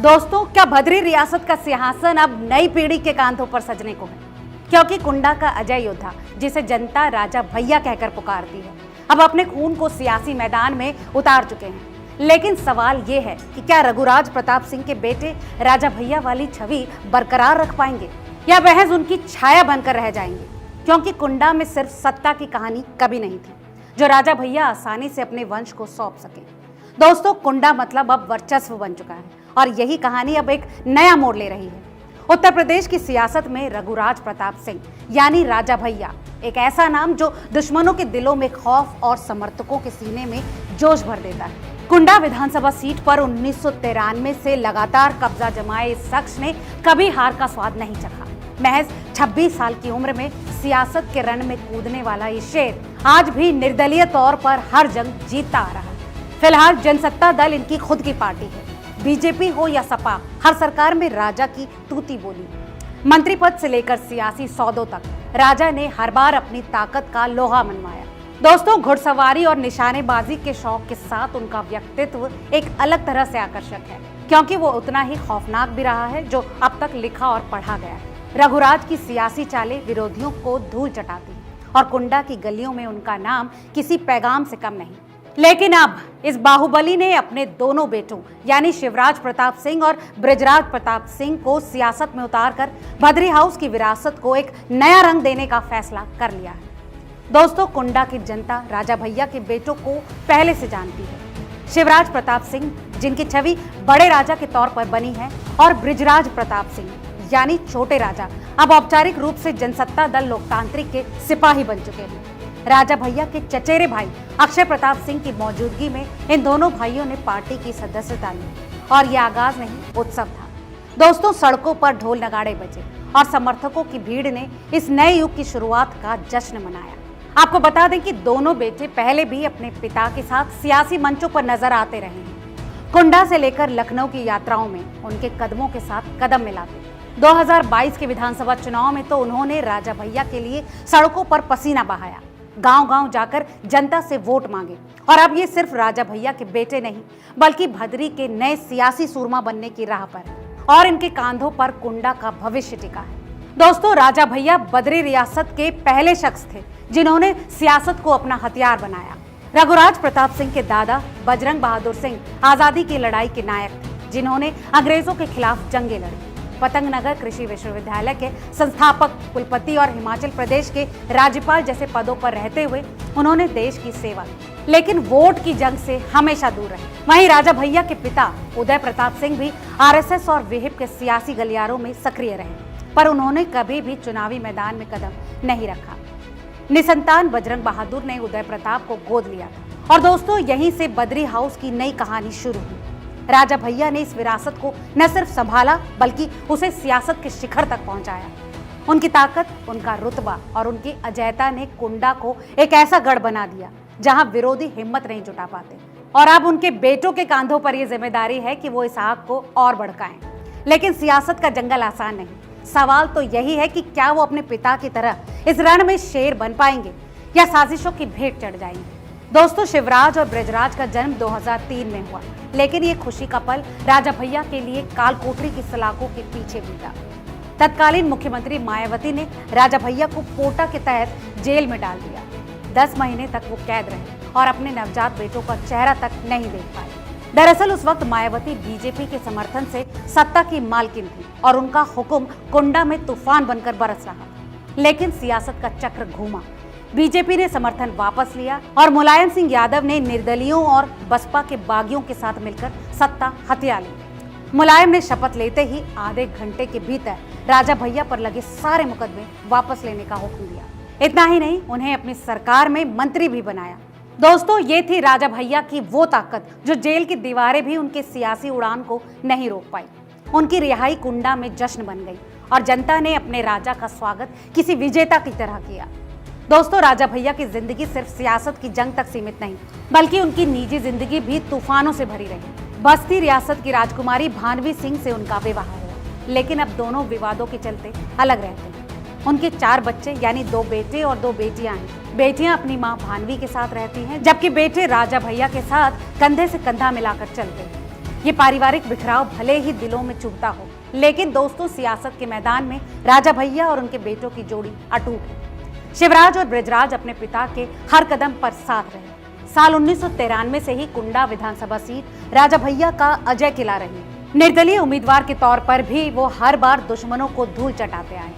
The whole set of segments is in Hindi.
दोस्तों, क्या भद्री रियासत का सिंहासन अब नई पीढ़ी के कांधों पर सजने को है? क्योंकि कुंडा का अजय योद्धा, जिसे जनता राजा भैया कहकर पुकारती है, अब अपने खून को सियासी मैदान में उतार चुके हैं। लेकिन सवाल ये है कि क्या रघुराज प्रताप सिंह के बेटे राजा भैया वाली छवि बरकरार रख पाएंगे या महज उनकी छाया बनकर रह जाएंगे? क्योंकि कुंडा में सिर्फ सत्ता की कहानी कभी नहीं थी जो राजा भैया आसानी से अपने वंश को सौंप सके। दोस्तों, कुंडा मतलब अब वर्चस्व बन चुका है और यही कहानी अब एक नया मोड़ ले रही है। उत्तर प्रदेश की सियासत में रघुराज प्रताप सिंह यानी राजा भैया एक ऐसा नाम जो दुश्मनों के दिलों में खौफ और समर्थकों के सीने में जोश भर देता है। कुंडा विधानसभा सीट पर 1993 से लगातार कब्जा जमाए इस शख्स ने कभी हार का स्वाद नहीं चखा। महज 26 साल की उम्र में सियासत के रण में कूदने वाला ये शेर आज भी निर्दलीय तौर पर हर जंग जीतता आ रहा है। फिलहाल जनसत्ता दल इनकी खुद की पार्टी है। बीजेपी हो या सपा, हर सरकार में राजा की तूती बोली। मंत्री पद से लेकर सियासी सौदों तक राजा ने हर बार अपनी ताकत का लोहा मनवाया। दोस्तों, घुड़सवारी और निशानेबाजी के शौक के साथ उनका व्यक्तित्व एक अलग तरह से आकर्षक है, क्योंकि वो उतना ही खौफनाक भी रहा है जो अब तक लिखा और पढ़ा गया है। रघुराज की सियासी चालें विरोधियों को धूल चटाती और कुंडा की गलियों में उनका नाम किसी पैगाम से कम नहीं। लेकिन अब इस बाहुबली ने अपने दोनों बेटों यानी शिवराज प्रताप सिंह और बृजराज प्रताप सिंह को सियासत में उतारकर भद्री हाउस की विरासत को एक नया रंग देने का फैसला कर लिया है। दोस्तों, कुंडा की जनता राजा भैया के बेटों को पहले से जानती है। शिवराज प्रताप सिंह, जिनकी छवि बड़े राजा के तौर पर बनी है, और बृजराज प्रताप सिंह यानी छोटे राजा अब औपचारिक रूप से जनसत्ता दल लोकतांत्रिक के सिपाही बन चुके हैं। राजा भैया के चचेरे भाई अक्षय प्रताप सिंह की मौजूदगी में इन दोनों भाइयों ने पार्टी की सदस्यता ली और यह आगाज नहीं, उत्सव था। दोस्तों, सड़कों पर ढोल नगाड़े बजे और समर्थकों की भीड़ ने इस नए युग की शुरुआत का जश्न मनाया। आपको बता दें कि दोनों बेटे पहले भी अपने पिता के साथ सियासी मंचों पर नजर आते रहे हैं। कुंडा से लेकर लखनऊ की यात्राओं में उनके कदमों के साथ कदम मिलाते। 2022 के विधानसभा चुनाव में तो उन्होंने राजा भैया के लिए सड़कों पर पसीना बहाया, गांव-गांव जाकर जनता से वोट मांगे। और अब ये सिर्फ राजा भैया के बेटे नहीं, बल्कि भद्री के नए सियासी सूरमा बनने की राह पर और इनके कांधों पर कुंडा का भविष्य टिका है। दोस्तों, राजा भैया बद्री रियासत के पहले शख्स थे जिन्होंने सियासत को अपना हथियार बनाया। रघुराज प्रताप सिंह के दादा बजरंग बहादुर सिंह आजादी की लड़ाई के नायक थे, जिन्होंने अंग्रेजों के खिलाफ जंगें लड़ी। पतंग नगर कृषि विश्वविद्यालय के संस्थापक, कुलपति और हिमाचल प्रदेश के राज्यपाल जैसे पदों पर रहते हुए उन्होंने देश की सेवा की, लेकिन वोट की जंग से हमेशा दूर रहे। वहीं राजा भैया के पिता उदय प्रताप सिंह भी आरएसएस और विहिप के सियासी गलियारों में सक्रिय रहे, पर उन्होंने कभी भी चुनावी मैदान में कदम नहीं रखा। निसंतान बजरंग बहादुर ने उदय प्रताप को गोद लिया था और दोस्तों, यहीं से बद्री हाउस की नई कहानी शुरू हुई। राजा भैया ने इस विरासत को न सिर्फ संभाला, बल्कि उसे सियासत के शिखर तक पहुंचाया। उनकी ताकत, उनका रुतबा और उनकी अजयता ने कुंडा को एक ऐसा गढ़ बना दिया जहां विरोधी हिम्मत नहीं जुटा पाते। और अब उनके बेटों के कांधों पर यह जिम्मेदारी है कि वो इस आग को और भड़काएं। लेकिन सियासत का जंगल आसान नहीं। सवाल तो यही है कि क्या वो अपने पिता की तरह इस रण में शेर बन पाएंगे या साजिशों की भेंट चढ़ जाएंगे। दोस्तों, शिवराज और बृजराज का जन्म 2003 में हुआ, लेकिन ये खुशी का पल राजा भैया के लिए कालकोठरी की सलाखों के पीछे बीता। तत्कालीन मुख्यमंत्री मायावती ने राजा भैया को पोटा के तहत जेल में डाल दिया। 10 महीने तक वो कैद रहे और अपने नवजात बेटों का चेहरा तक नहीं देख पाए। दरअसल उस वक्त मायावती बीजेपी के समर्थन से सत्ता की मालकिन थी और उनका हुक्म कुंडा में तूफान बनकर बरस रहा। लेकिन सियासत का चक्र घूमा, बीजेपी ने समर्थन वापस लिया और मुलायम सिंह यादव ने निर्दलियों और बसपा के बागियों के साथ मिलकर सत्ता हथिया ली। मुलायम ने शपथ लेते ही आधे घंटे के भीतर राजा भैया पर लगे सारे मुकदमे वापस लेने का हुक्म दिया। इतना ही नहीं, उन्हें अपनी सरकार में मंत्री भी बनाया। दोस्तों, ये थी राजा भैया की वो ताकत जो जेल की दीवारें भी उनके सियासी उड़ान को नहीं रोक पाई। उनकी रिहाई कुंडा में जश्न बन गई और जनता ने अपने राजा का स्वागत किसी विजेता की तरह किया। दोस्तों, राजा भैया की जिंदगी सिर्फ सियासत की जंग तक सीमित नहीं, बल्कि उनकी निजी जिंदगी भी तूफानों से भरी रही। बस्ती रियासत की राजकुमारी भानवी सिंह से उनका विवाह हुआ, लेकिन अब दोनों विवादों के चलते अलग रहते हैं। उनके 4 बच्चे यानी 2 बेटे और 2 बेटियां हैं। बेटियां अपनी मां भानवी के साथ रहती हैं, जबकि बेटे राजा भैया के साथ कंधे से कंधा मिलाकर चलते हैं। ये पारिवारिक बिखराव भले ही दिलों में चुभता हो, लेकिन दोस्तों सियासत के मैदान में राजा भैया और उनके बेटों की जोड़ी अटूट है। शिवराज और बृजराज अपने पिता के हर कदम पर साथ रहे। साल 1993 से ही कुंडा विधानसभा सीट राजा भैया का अजय किला रही। निर्दलीय उम्मीदवार के तौर पर भी वो हर बार दुश्मनों को धूल चटाते आए।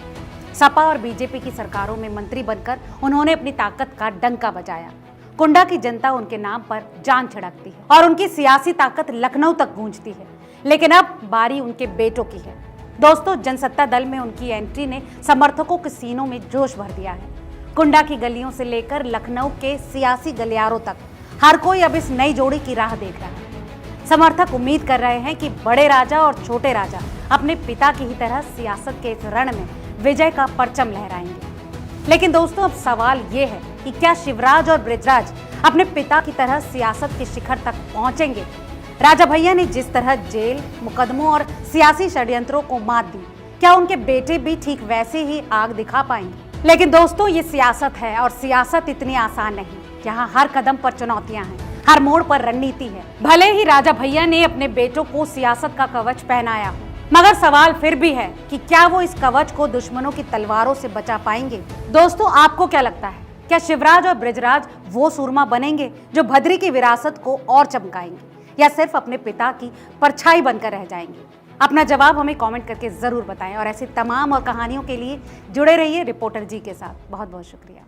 सपा और बीजेपी की सरकारों में मंत्री बनकर उन्होंने अपनी ताकत का डंका बजाया। कुंडा की जनता उनके नाम पर जान छिड़कती है और उनकी सियासी ताकत लखनऊ तक गूंजती है। लेकिन अब बारी उनके बेटों की है। दोस्तों, जनसत्ता दल में उनकी एंट्री ने समर्थकों के सीनों में जोश भर दिया है। कुंडा की गलियों से लेकर लखनऊ के सियासी गलियारों तक हर कोई अब इस नई जोड़ी की राह देख रहा है। समर्थक उम्मीद कर रहे हैं कि बड़े राजा और छोटे राजा अपने पिता की ही तरह सियासत के इस रण में विजय का परचम लहराएंगे। लेकिन दोस्तों, अब सवाल ये है कि क्या शिवराज और बृजराज अपने पिता की तरह सियासत के शिखर तक पहुंचेंगे? राजा भैया ने जिस तरह जेल, मुकदमों और सियासी षड्यंत्रों को मात दी, क्या उनके बेटे भी ठीक वैसे ही आग दिखा पाएंगे? लेकिन दोस्तों, ये सियासत है और सियासत इतनी आसान नहीं। यहाँ हर कदम पर चुनौतियां हैं, हर मोड़ पर रणनीति है। भले ही राजा भैया ने अपने बेटों को सियासत का कवच पहनाया हो, मगर सवाल फिर भी है कि क्या वो इस कवच को दुश्मनों की तलवारों से बचा पाएंगे? दोस्तों, आपको क्या लगता है? क्या शिवराज और बृजराज वो सूरमा बनेंगे जो भद्री की विरासत को और चमकाएंगे, या सिर्फ अपने पिता की परछाई बनकर रह जाएंगे? अपना जवाब हमें कमेंट करके जरूर बताएं और ऐसी तमाम और कहानियों के लिए जुड़े रहिए रिपोर्टर जी के साथ। बहुत बहुत शुक्रिया।